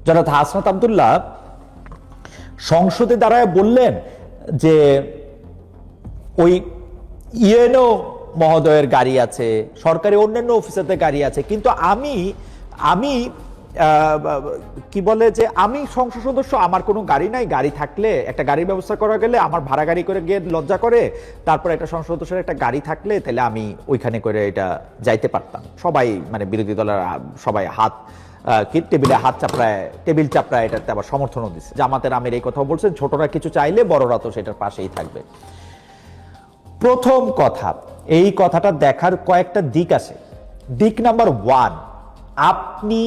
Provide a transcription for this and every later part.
জনাব হাসনাত আব্দুল্লাহ সংসদে দাঁড়ায় বললেন যে ওই ইউএনও মহোদয়ের গাড়ি আছে, সরকারি অন্যান্য অফিসারদের গাড়ি আছে, কিন্তু আমি আমি কি বলে যে আমি সংসদ সদস্য, আমার কোনো গাড়ি নাই, গাড়ি থাকলে একটা গাড়ির ব্যবস্থা করা গেলে আমার ভাড়া গাড়ি করে গিয়ে লজ্জা করে, তারপর একটা সংসদ সদস্যের একটা গাড়ি থাকলে তাহলে আমি ওইখানে করে এটা যাইতে পারতাম। সবাই মানে বিরোধী দলের সবাই হাত টেবিলে হাত চাপড়ায়, টেবিল চাপড়ায় এটাতে আবার সমর্থনও দিচ্ছে। জামাতের আমির এই কথাও বলছেন, ছোটরা কিছু চাইলে বড়রা তো সেটার পাশেই থাকবে। প্রথম কথা, এই কথাটা দেখার কয়েকটা দিক আছে। দিক নাম্বার 1, আপনি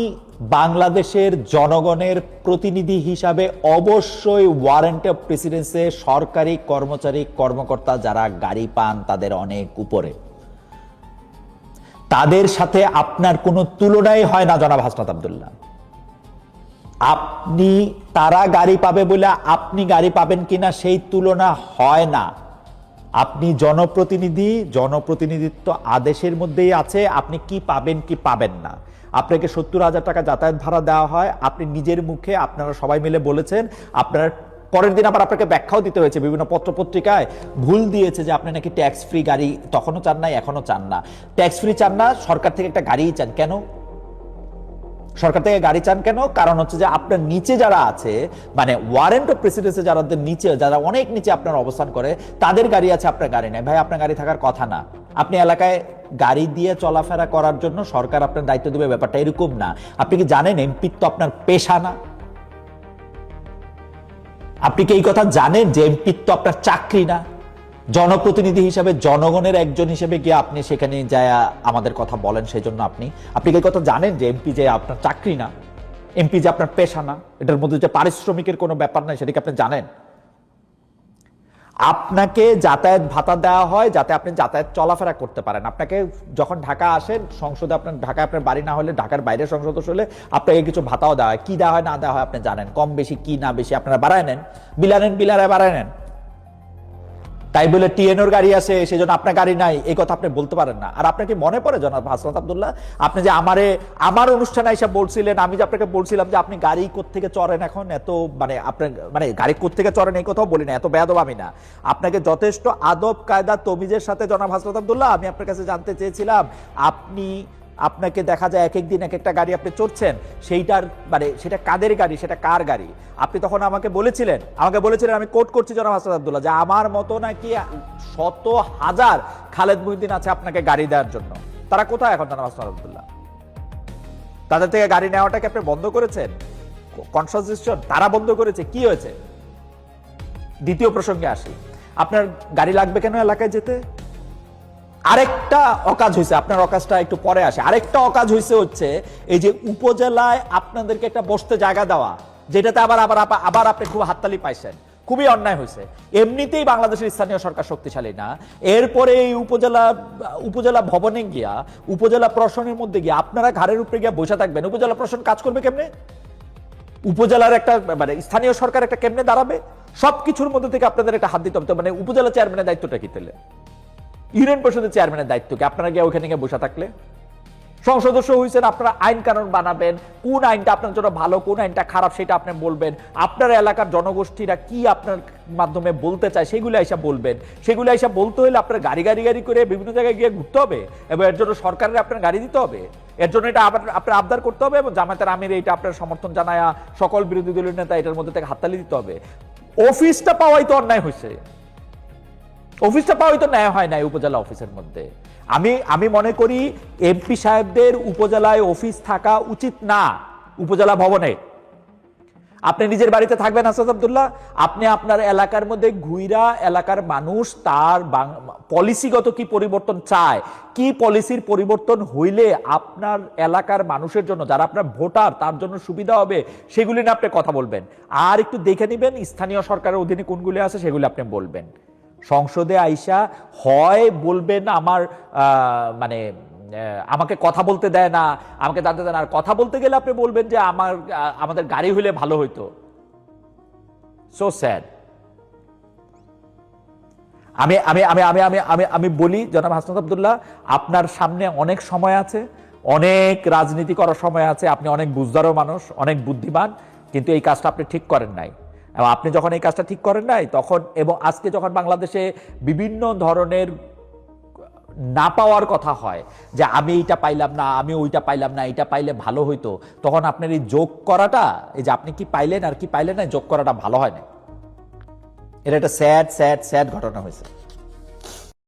বাংলাদেশের জনগণের প্রতিনিধি হিসাবে অবশ্যই ওয়ারেন্ট অফ প্রেসিডেন্সে সরকারি কর্মচারী কর্মকর্তা যারা গাড়ি পান তাদের অনেক উপরে, তাদের সাথে আপনার কোনো তুলনাই হয় না জনাব হাসনাত আব্দুল্লাহ। আপনি তারা গাড়ি পাবে বলে আপনি গাড়ি পাবেন কিনা সেই তুলনা হয় না। আপনি জনপ্রতিনিধি, জনপ্রতিনিধিত্ব আদেশের মধ্যেই আছে আপনি কি পাবেন কি পাবেন না। আপনাকে 70,000 টাকা যাতায়াত ভাড়া দেওয়া হয়, আপনি নিজের মুখে আপনারা সবাই মিলে বলেছেন, আপনার পরের দিন আবার আপনাকে ব্যাখ্যাও দিতে হয়েছে, বিভিন্ন পত্র পত্রিকায় ভুল দিয়েছে যে আপনি নাকি ট্যাক্স ফ্রি গাড়ি তখনও চান না, এখনো চান না। ট্যাক্স ফ্রি চান না, সরকার থেকে একটা গাড়িই চান। কেন সরকার থেকে গাড়ি চান কেন? কারণ হচ্ছে যে আপনার নিচে যারা আছে, মানে ওয়ারেন্ট অফ প্রেসিডেন্সে যাদের নিচে, যারা অনেক নিচে আপনার অবস্থান করে, তাদের গাড়ি আছে, আপনার গাড়ি নাই। ভাই, আপনার গাড়ি থাকার কথা না। আপনি এলাকায় গাড়ি দিয়ে চলাফেরা করার জন্য সরকার আপনার দায়িত্ব দেবে, ব্যাপারটা এরকম না। আপনি কি জানেন এমপি তো আপনার পেশা না? আপনি কি এই কথা জানেন যে এমপি তো আপনার চাকরি না? জনপ্রতিনিধি হিসাবে, জনগণের একজন হিসেবে গিয়ে আপনি সেখানে যায় আমাদের কথা বলেন, সেই জন্য আপনি কি কথা জানেন যে এমপি যে আপনার চাকরি না, এমপি যে আপনার পেশা না, এটার মধ্যে যে পারিশ্রমিকের কোনো ব্যাপার নাই, সেটা কি আপনি জানেন? আপনাকে যাতায়াত ভাতা দেওয়া হয় যাতে আপনি যাতায়াত চলাফেরা করতে পারেন। আপনাকে যখন ঢাকা আসেন সংসদে, আপনার ঢাকায় আপনার বাড়ি না হলে, ঢাকার বাইরে সংসদ হলে আপনাকে কিছু ভাতাও দেওয়া হয়। কি দেওয়া হয় না দেওয়া হয় আপনি জানেন, কম বেশি কি না বেশি আপনারা বাড়ায় নেন, বিলারায় বাড়ায় নেন। তাই বলে টিএনওর গাড়ি আছে সেজন্য আপনার গাড়ি নাই, এই কথা আপনি বলতে পারেন না। আর আপনাকে মনে পড়ে জনাব হাসনাত আব্দুল্লাহ, আপনি যে আমার অনুষ্ঠানে এসে বলছিলেন, আমি যে আপনাকে বলছিলাম যে আপনি গাড়ি কোত্থেকে চড়েন এখন, এত মানে আপনার মানে গাড়ি কোত্থেকে চড়েন এই কথাও বলি না, এত বেয়াদব আমি না। আপনাকে যথেষ্ট আদব কায়দা তমিজের সাথে জনাব হাসনাত আব্দুল্লাহ, আমি আপনার কাছে জানতে চেয়েছিলাম, আপনাকে দেখা যায় এক এক দিন এক একটা গাড়ি আপনি চড়ছেন, সেইটার মানে সেটা কাদের গাড়ি, সেটা কার গাড়ি? আপনি তখন আমাকে বলেছিলেন, আমি কোট করছি জনাব হাসনাত আব্দুল্লাহ, যে আমার মতো নাকি শত হাজার খালেদ মুহিউদ্দিন আছে আপনাকে গাড়ি দেওয়ার জন্য। তারা কোথায় এখন জনাব হাসনাত আব্দুল্লাহ? তাদের থেকে গাড়ি নেওয়াটাকে আপনি বন্ধ করেছেন, কনসাসেশন তারা বন্ধ করেছে, কি হয়েছে? দ্বিতীয় প্রসঙ্গে আসি, আপনার গাড়ি লাগবে কেন এলাকায় যেতে? আরেকটা অকাজ হয়েছে, আপনার অকাজটা একটু পরে আসে। আরেকটা অকাজ হয়েছে হচ্ছে এই যে উপজেলায় আপনাদেরকে একটা বসতে জায়গা দেওয়া, যেটাতে আবার আপনি খুব হাততালি পাইছেন, খুবই অন্যায় হয়েছে। এমনিতেই বাংলাদেশের স্থানীয় সরকার শক্তিশালী না, এরপরে এই উপজেলা ভবনে গিয়া, উপজেলা প্রশাসনের মধ্যে গিয়ে আপনারা ঘাড়ের উপরে গিয়ে বসে থাকবেন। উপজেলা প্রশাসন কাজ করবে কেমনে? উপজেলার একটা মানে স্থানীয় সরকার একটা কেমনে দাঁড়াবে? সবকিছুর মধ্যে থেকে আপনাদের একটা হাত দিতে হবে। মানে উপজেলা চেয়ারম্যানের দায়িত্বটা কি তাহলে? ইউনিয়ন পরিষদের চেয়ারম্যানের দায়িত্ব কি? আপনারা গিয়ে ওখানে গিয়ে বসে থাকলে? সংসদ সদস্য হয়েছেন, আপনারা আইন কানুন বানাবেন, কোন আইনটা আপনার জন্য ভালো, কোন আইনটা খারাপ সেটা আপনি বলবেন। আপনার এলাকার জনগোষ্ঠীরা কি আপনার মাধ্যমে বলতে চায় সেগুলো এসে বলবেন। সেগুলো এসে বলতে হলে আপনার গাড়ি করে বিভিন্ন জায়গায় গিয়ে ঘুরতে হবে, এবং এর জন্য সরকারের আপনার গাড়ি দিতে হবে, এর জন্য এটা আপনার আবদার করতে হবে, এবং জামায়াতের আমির এটা আপনার সমর্থন জানায় সকল বিরোধী দলীয় নেতা এটার মধ্যে থেকে হাততালি দিতে হবে। অফিসটা পাওয়াই তো অন্যায় হয়েছে, অফিসটা পাওয়াই তো ন্যায় হয় নাই উপজেলা অফিসের মধ্যে। আমি মনে করি এমপি সাহেবদের উপজেলায় অফিস থাকা উচিত না। উপজেলা ভবনে আপনি নিজের বাড়িতে থাকবেন হাসনাত আব্দুল্লাহ, আপনি আপনার এলাকার মধ্যে ঘুইরা এলাকার মানুষ তার পলিসিগত কি পরিবর্তন চায়, কি পলিসির পরিবর্তন হইলে আপনার এলাকার মানুষের জন্য, যারা আপনার ভোটার তার জন্য সুবিধা হবে, সেগুলি নিয়ে আপনি কথা বলবেন। আর একটু দেখে নিবেন স্থানীয় সরকারের অধীনে কোনগুলি আছে, সেগুলি আপনি বলবেন। সংসদে আইসা হয় বলবেন আমার মানে আমাকে কথা বলতে দেয় না, আমাকে জানতে দেয় না, আর কথা বলতে গেলে আপনি বলবেন যে আমাদের গাড়ি হইলে ভালো হইতো। So sad. আমি আমি আমি আমি আমি আমি আমি বলি জনাব হাসনাত আব্দুল্লাহ, আপনার সামনে অনেক সময় আছে, অনেক রাজনীতি করার সময় আছে, আপনি অনেক বুঝদারও মানুষ, অনেক বুদ্ধিমান, কিন্তু এই কাজটা আপনি ঠিক করেন নাই। এবং আপনি যখন এই কাজটা ঠিক করেন নাই তখন, এবং আজকে যখন বাংলাদেশে বিভিন্ন ধরনের না পাওয়ার কথা হয়, যে আমি এইটা পাইলাম না, আমি ওইটা পাইলাম না, এটা পাইলে ভালো হইতো, তখন আপনার এই যোগ করাটা, এই যে আপনি কি পাইলেন আর কি পাইলেন না, যোগ করাটা ভালো হয় না। এটা একটা স্যাড স্যাড স্যাড ঘটনা হয়েছে।